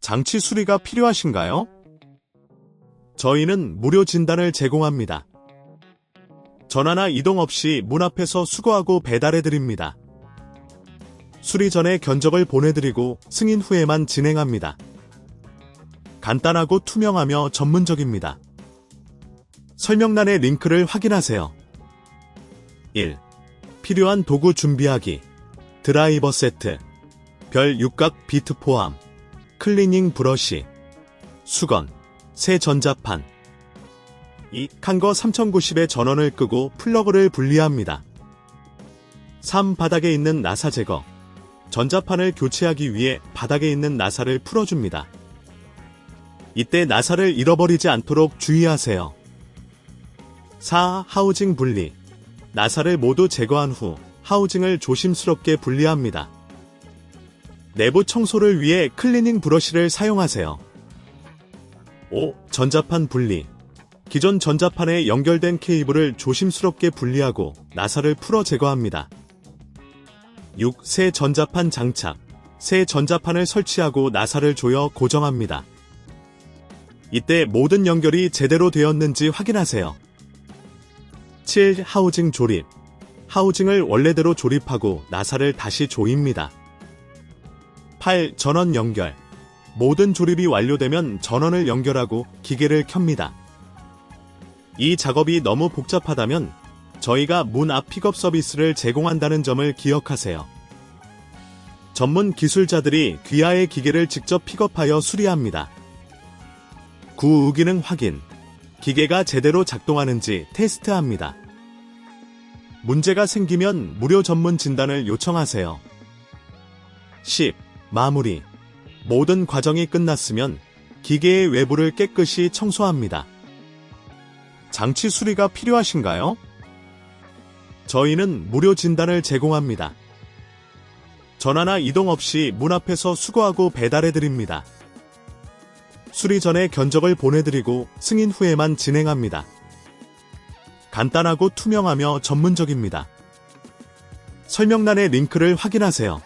장치 수리가 필요하신가요? 저희는 무료 진단을 제공합니다. 전화나 이동 없이 문 앞에서 수거하고 배달해드립니다. 수리 전에 견적을 보내드리고 승인 후에만 진행합니다. 간단하고 투명하며 전문적입니다. 설명란의 링크를 확인하세요. 1. 필요한 도구 준비하기. 드라이버 세트. 별 육각 비트 포함. 클리닝 브러쉬. 수건. 새 전자판. 2. 칸거 3090의 전원을 끄고 플러그를 분리합니다. 3. 바닥에 있는 나사 제거. 전자판을 교체하기 위해 바닥에 있는 나사를 풀어줍니다. 이때 나사를 잃어버리지 않도록 주의하세요. 4. 하우징 분리. 나사를 모두 제거한 후 하우징을 조심스럽게 분리합니다. 내부 청소를 위해 클리닝 브러쉬를 사용하세요. 5. 전자판 분리. 기존 전자판에 연결된 케이블을 조심스럽게 분리하고 나사를 풀어 제거합니다. 6. 새 전자판 장착. 새 전자판을 설치하고 나사를 조여 고정합니다. 이때 모든 연결이 제대로 되었는지 확인하세요. 7. 하우징 조립. 하우징을 원래대로 조립하고 나사를 다시 조입니다. 8. 전원 연결. 모든 조립이 완료되면 전원을 연결하고 기계를 켭니다. 이 작업이 너무 복잡하다면 저희가 문 앞 픽업 서비스를 제공한다는 점을 기억하세요. 전문 기술자들이 귀하의 기계를 직접 픽업하여 수리합니다. 구우기능 확인. 기계가 제대로 작동하는지 테스트합니다. 문제가 생기면 무료 전문 진단을 요청하세요. 10. 마무리. 모든 과정이 끝났으면 기계의 외부를 깨끗이 청소합니다. 장치 수리가 필요하신가요? 저희는 무료 진단을 제공합니다. 전화나 이동 없이 문 앞에서 수거하고 배달해드립니다. 수리 전에 견적을 보내드리고 승인 후에만 진행합니다. 간단하고 투명하며 전문적입니다. 설명란의 링크를 확인하세요.